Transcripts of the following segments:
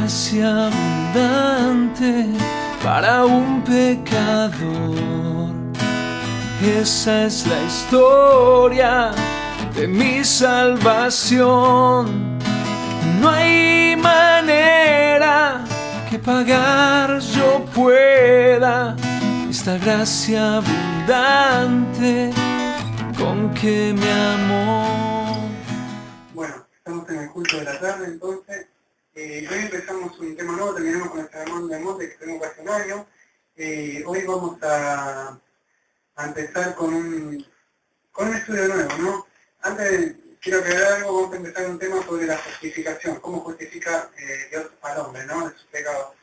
gracia abundante para un pecador. Esa es la historia de mi salvación. No hay manera que pagar yo pueda esta gracia abundante con que me amó. Bueno, estamos en el culto de la tarde, entonces. Hoy empezamos un tema nuevo, terminamos con el sermón de Monte que tenemos hace un año. Hoy vamos a empezar con un estudio nuevo, ¿no? Antes quiero aclarar algo, vamos a empezar un tema sobre la justificación, cómo justifica Dios al hombre, ¿no? De sus pecados.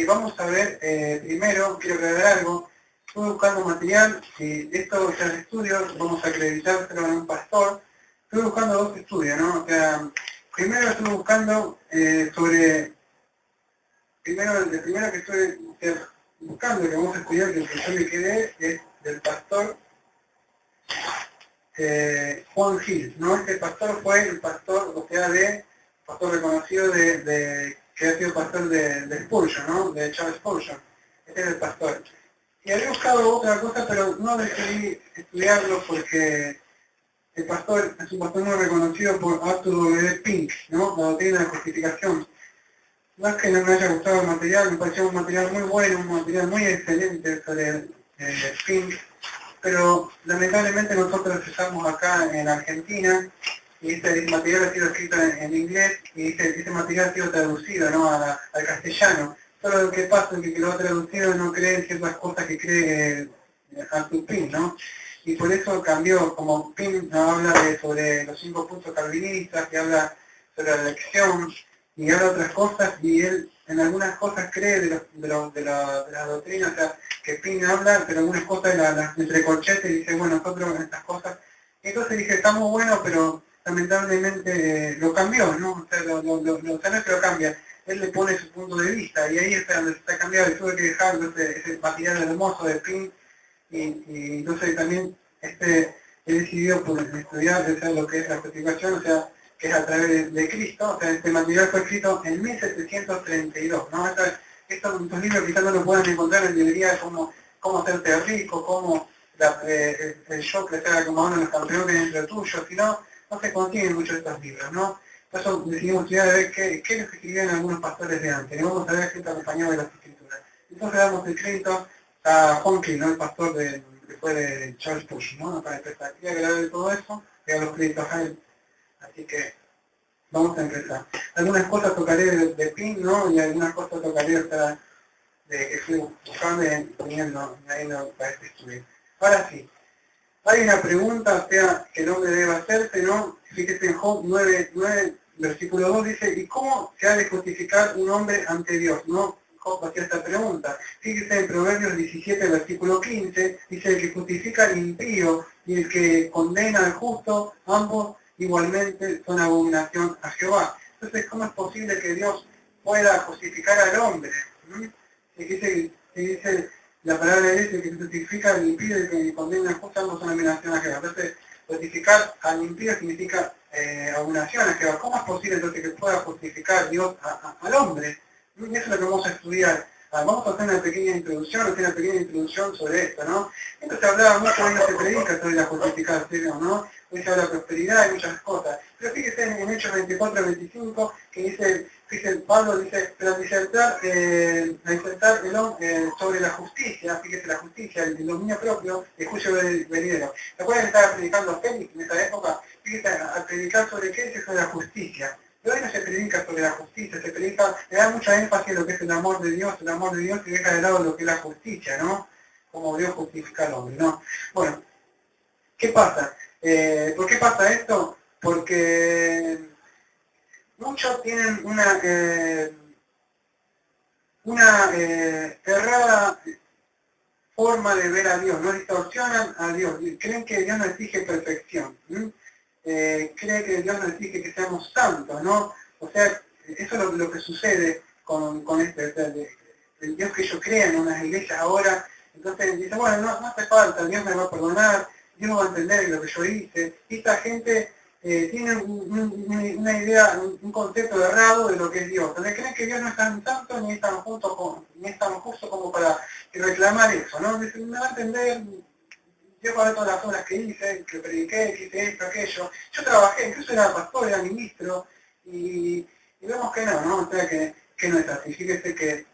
Vamos a ver, primero, quiero aclarar algo, estuve buscando material, estos estudios vamos a acreditárselo a un pastor, estuve buscando dos estudios, ¿no? O sea, primero estuve buscando el primero que estuve buscando, que vamos a estudiar, que el que yo me quedé, es del pastor Juan Gil, ¿no? Este pastor fue el pastor, o sea, pastor reconocido que ha sido pastor de Spurgeon, ¿no? De Charles Spurgeon. Este es el pastor. Y había buscado otra cosa, pero no decidí estudiarlo porque el pastor es un pastor muy reconocido por Arthur W. Pink, ¿no? La doctrina de justificación. No es que no me haya gustado el material, me pareció un material muy bueno, un material muy excelente sobre Pink, pero lamentablemente nosotros estamos acá en Argentina y este material ha sido escrito en inglés y este material ha sido traducido, ¿no? al castellano. Solo lo que pasa es que lo ha traducido no cree ciertas cosas que cree Arthur Pink, ¿no? Y por eso cambió, como Pink habla sobre los 5 puntos calvinistas, que habla sobre la elección, y habla otras cosas, y él en algunas cosas cree de la doctrina, o sea, que Pink habla, pero algunas cosas las entrecorchete y dice, bueno, nosotros en estas cosas. Y entonces dije, está muy bueno, pero lamentablemente lo cambió, ¿no? O sea, no es que lo cambia, él le pone su punto de vista, y ahí está donde se está cambiando, y tuve que dejar ese material hermoso de Pink, y entonces también he decidido por estudiar lo que es la justificación, o sea, que es a través de Cristo. O sea, este material fue escrito en 1732, ¿no? Estos libros quizás no lo puedan encontrar en librerías como cómo hacerte rico, cómo el show que sea como uno de los campeones entre tuyos, sino no se consiguen muchos de estos libros, ¿no? Por eso decidimos estudiar a ver qué es lo que escribían algunos pastores de antes, y vamos a ver escrito acompañado de las escrituras. Entonces damos el crédito a Juan King, ¿no? El pastor que fue de Charles Spurgeon, ¿no? Para empezar, quería agregar de todo eso, y a los créditos a él. Así que vamos a empezar. Algunas cosas tocaré de Pink, ¿no? Y algunas cosas tocaré hasta de que fui buscando y poniendo para este estudio. Ahora sí, hay una pregunta, o sea, que el hombre debe hacerse, ¿no? Fíjese en Job 9, versículo 2, dice, ¿y cómo se ha de justificar un hombre ante Dios, no? Job hacía esta pregunta. Fíjese en Proverbios 17, versículo 15, dice, el que justifica al impío y el que condena al justo, ambos igualmente son abominación a Jehová. Entonces, ¿cómo es posible que Dios pueda justificar al hombre? Dice la palabra de Dios, que justifica al impío y que condena al justo, ambos son abominación a Jehová. Entonces, justificar al impío significa abominación a Jehová. ¿Cómo es posible entonces que pueda justificar Dios al hombre? Y eso es lo que vamos a estudiar. Vamos a hacer una pequeña introducción sobre esto, ¿no? Entonces hablaba mucho, hoy no se predica sobre la justificación, ¿no? Hoy se habla de prosperidad y muchas cosas. Pero fíjese en Hechos 24-25, que dice, Pablo dice, pero disertar sobre la justicia, fíjese la justicia, el dominio propio, el juicio venidero. ¿Se acuerdan que estaba predicando Félix en esa época? Fíjese, al predicar sobre qué, dice sobre la justicia. Pero hoy no se predica sobre la justicia, se predica, le da mucha énfasis en lo que es el amor de Dios y deja de lado lo que es la justicia, ¿no? Como Dios justifica al hombre, ¿no? Bueno, ¿qué pasa? ¿Por qué pasa esto? Porque muchos tienen una errada forma de ver a Dios, no distorsionan a Dios, creen que Dios no exige perfección. Cree que Dios nos exige que seamos santos, ¿no? O sea, eso es lo que sucede con el Dios que yo creo en unas iglesias ahora. Entonces dice, bueno, no hace falta, Dios me va a perdonar, Dios va a entender lo que yo hice. Y esta gente tienen una idea, un concepto errado de lo que es Dios, donde creen que Dios no es tan santo ni es tan justo como para reclamar eso, ¿no? Me va a entender, Dios va a ver todas las obras que hice, que prediqué, que hice esto, aquello. Yo trabajé, incluso era pastor, era ministro, y vemos que no, ¿no? O sea, que no es así. Fíjese que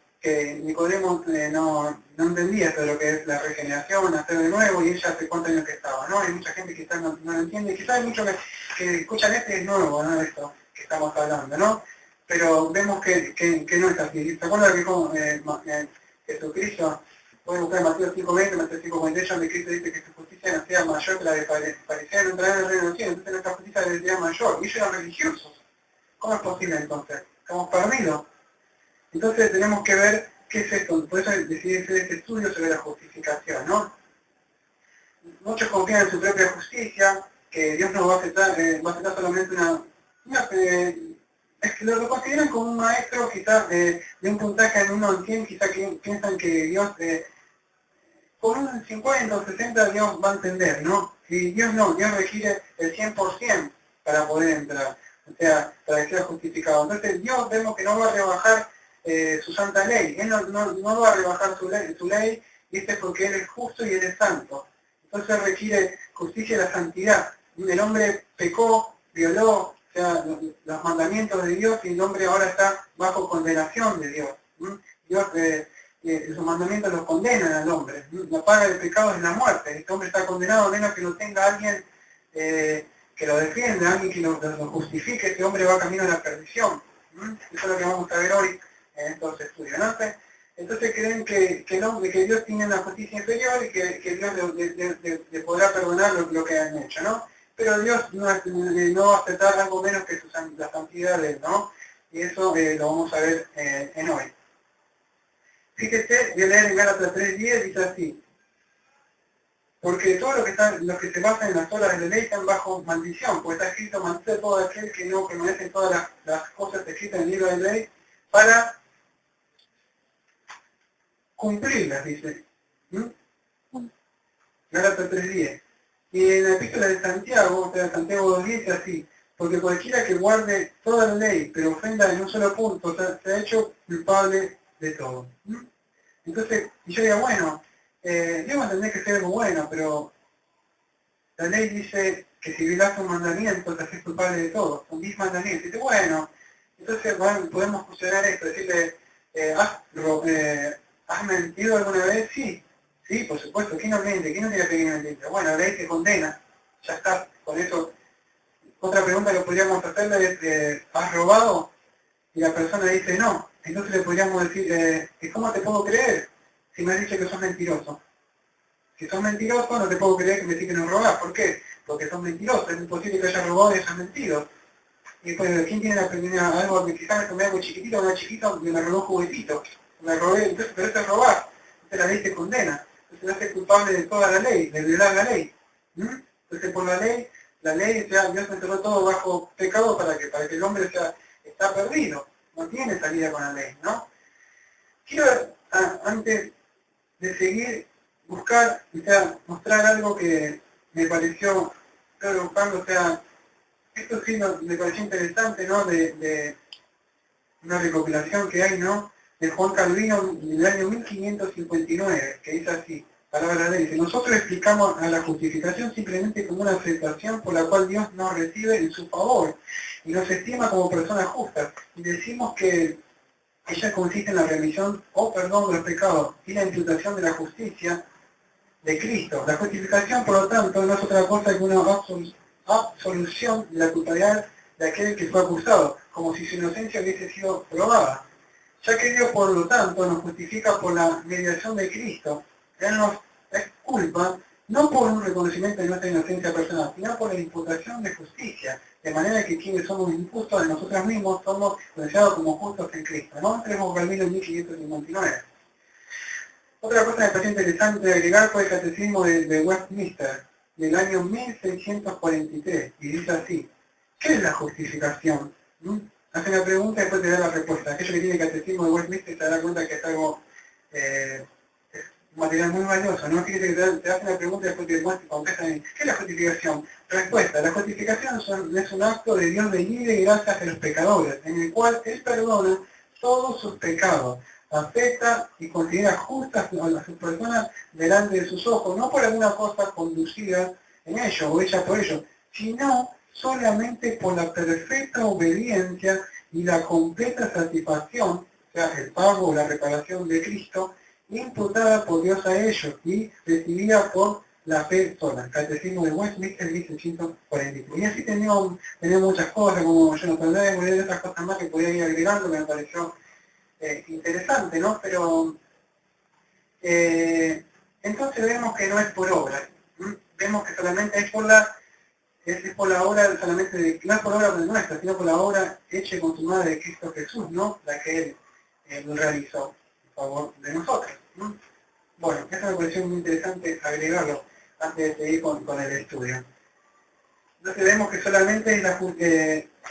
Nicodemo no entendía esto de lo que es la regeneración, nacer de nuevo, y ella hace cuántos años que estaba, ¿no? Hay mucha gente que quizás no lo entiende, quizás hay muchos que escuchan es nuevo, ¿no? Esto que estamos hablando, ¿no? Pero vemos que no es así. ¿Se acuerdan que como, Jesucristo, pueden buscar Mateo 5:20, Mateo 5:48, donde Cristo dice que su justicia no sea mayor que la de fariseos, no entrará en el reino de los cielos, entonces nuestra justicia debería mayor, y ellos eran religiosos. ¿Cómo es posible entonces? Estamos perdidos. Entonces tenemos que ver qué es esto, por eso decidí hacer este estudio sobre la justificación, ¿no? Muchos confían en su propia justicia, que Dios no va a aceptar solamente es que lo consideran como un maestro quizás de un puntaje en 1 en 100, quizás que piensan que Dios con un 50 o 60 Dios va a entender, ¿no? Y Dios no, Dios requiere el 100% para poder entrar, o sea, para que sea justificado. Entonces Dios vemos que no va a rebajar su santa ley, Él no va a rebajar su ley, y esto es porque Él es justo y Él es santo. Entonces requiere justicia y la santidad. El hombre pecó, violó, o sea, los mandamientos de Dios, y el hombre ahora está bajo condenación de Dios. Dios sus mandamientos los condenan al hombre. La paga del pecado es la muerte. Este hombre está condenado a menos que lo tenga alguien que lo defienda, alguien que lo justifique. Este hombre va camino a la perdición. Eso es lo que vamos a ver hoy en estos estudios, ¿no? Entonces creen que Dios tiene una justicia inferior y que Dios le podrá perdonar lo que han hecho, ¿no? Pero Dios no va a aceptar algo menos que la santidad de Él, ¿no? Y eso lo vamos a ver en hoy. Fíjese, voy a leer en Gálatas 3:10, dice así: porque todo lo que se basa en las obras de la ley están bajo maldición, pues está escrito: maldito todo aquel que no permanece todas las cosas escritas en el libro de la ley para cumplirlas, dice. Gálatas 3:10. Y en la epístola de Santiago, o sea, Santiago 2:10, dice así: porque cualquiera que guarde toda la ley, pero ofenda en un solo punto, o sea, se ha hecho culpable de todo. Entonces, y yo digo, bueno, Dios va a entender que sea algo bueno, pero la ley dice que si violas un mandamiento te haces culpable de todo, son 10 mandamientos. Y dice, bueno, entonces bueno, podemos considerar esto, decirle, ¿has mentido alguna vez? Sí, sí, por supuesto, ¿quién no miente? ¿Quién no tiene que mentir? Bueno, la ley te condena, ya está, con eso. Otra pregunta que podríamos hacerle es, ¿has robado? Y la persona dice no. Entonces le podríamos decir, ¿cómo te puedo creer si me has dicho que sos mentiroso? Si sos mentiroso, no te puedo creer que me dices que no robás. ¿Por qué? Porque sos mentiroso. Es imposible que hayas robado y hayas mentido. Y pues, ¿quién tiene la primera algo que quizás me tomé algo chiquitito, una chiquito, me robó un juguetito? Me robé, entonces, pero eso es robar. Entonces la ley te condena. Entonces te hace culpable de toda la ley, de violar la ley. Entonces por la ley, o sea, Dios enterró todo bajo pecado para que el hombre sea, está perdido. No tiene salida con la ley, ¿no? Quiero, antes de seguir, buscar, o sea, mostrar algo que me pareció, estoy buscando, o sea, esto sí me pareció interesante, ¿no? De una recopilación que hay, ¿no? De Juan Calvino del año 1559, que dice así, palabra de él, dice: nosotros explicamos a la justificación simplemente como una aceptación por la cual Dios nos recibe en su favor y nos estima como personas justas, y decimos que ella consiste en la remisión o perdón de los pecados y la imputación de la justicia de Cristo. La justificación, por lo tanto, no es otra cosa que una absolución de la culpabilidad de aquel que fue acusado, como si su inocencia hubiese sido probada. Ya que Dios, por lo tanto, nos justifica por la mediación de Cristo, Él nos exculpa no por un reconocimiento de nuestra inocencia personal, sino por la imputación de justicia, de manera que quienes somos injustos de nosotros mismos somos considerados como justos en Cristo, ¿no? Tenemos Calvino en 1559. Otra cosa que me pareció interesante de agregar fue el catecismo de Westminster, del año 1643, y dice así: ¿qué es la justificación? Hace una pregunta y después te da la respuesta. Aquello que tiene el catecismo de Westminster se dará cuenta que es algo material muy valioso, ¿no? Fíjate que te hacen la pregunta y después te contestan, ¿qué es la justificación? Respuesta, la justificación es un acto de Dios de libre y gracia hacia los pecadores, en el cual Él perdona todos sus pecados, acepta y considera justas a sus personas delante de sus ojos, no por alguna cosa conducida en ellos o hecha por ellos, sino solamente por la perfecta obediencia y la completa satisfacción, o sea, el pago o la reparación de Cristo, imputada por Dios a ellos y recibida por la fe sola. Catecismo de Westminster 1843. Y así tenemos muchas cosas, como yo no tendré, y otras cosas más que podía ir agregando, que me pareció interesante, ¿no? Pero entonces vemos que no es por obra. Vemos que solamente es por la obra solamente no es por obra de nuestra, sino por la obra hecha y consumada de Cristo Jesús, ¿no? La que Él realizó en favor de nosotros, ¿no? Bueno, eso me pareció muy interesante agregarlo antes de seguir con el estudio. Entonces vemos que solamente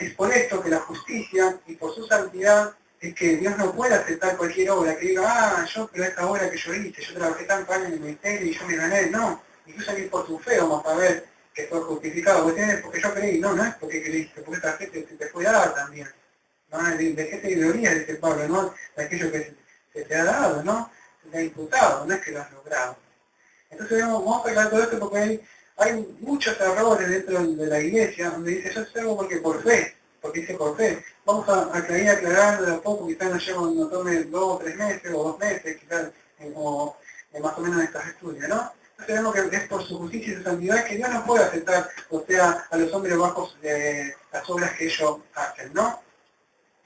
es por esto que la justicia y por su santidad es que Dios no puede aceptar cualquier obra que diga, pero esta obra que yo hice, yo trabajé tantos años en el ministerio y yo me gané, no, incluso ni por tu fe vamos a ver que fue justificado, porque yo creí, no es porque creíste, porque esta gente te fue dada también, ¿no? ¿De qué te ideología, dice Pablo, no? De aquello que se te ha dado, ¿no? Se te ha imputado, no es que lo has logrado. Entonces vamos a hablar todo esto porque hay muchos errores dentro de la iglesia donde dice, yo salgo porque por fe, porque dice por fe. Vamos a ir aclarando de a poco, quizás nos tome 2 o 3 meses o 2 meses, quizás más o menos en estos estudios, ¿no? Entonces vemos que es por su justicia y su santidad que Dios no puede aceptar, o sea, a los hombres bajos las obras que ellos hacen, ¿no?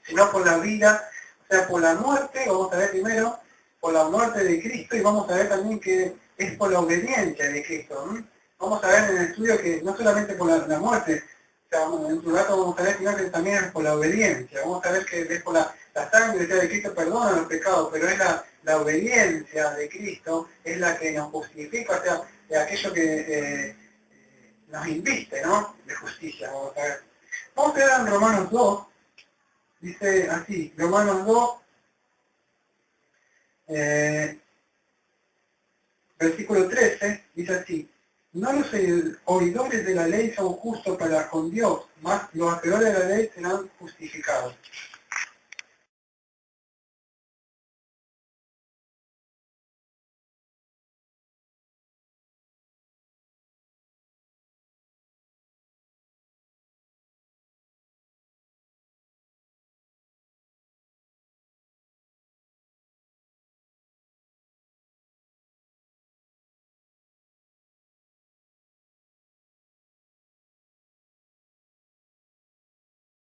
Sino por la vida, o sea, por la muerte, vamos a ver primero, por la muerte de Cristo, y vamos a ver también que es por la obediencia de Cristo, ¿no? Vamos a ver en el estudio que no solamente por la muerte, o sea, en un rato vamos a ver sino que también es por la obediencia, vamos a ver que es por la sangre de Cristo perdona los pecados, pero es la obediencia de Cristo, es la que nos justifica, o sea, de aquello que nos inviste, ¿no? De justicia, vamos a ver. Vamos a ver en Romanos 2, dice así, Romanos 2, versículo 13, dice así, no los oidores de la ley son justos para con Dios, mas los hacedores de la ley serán justificados.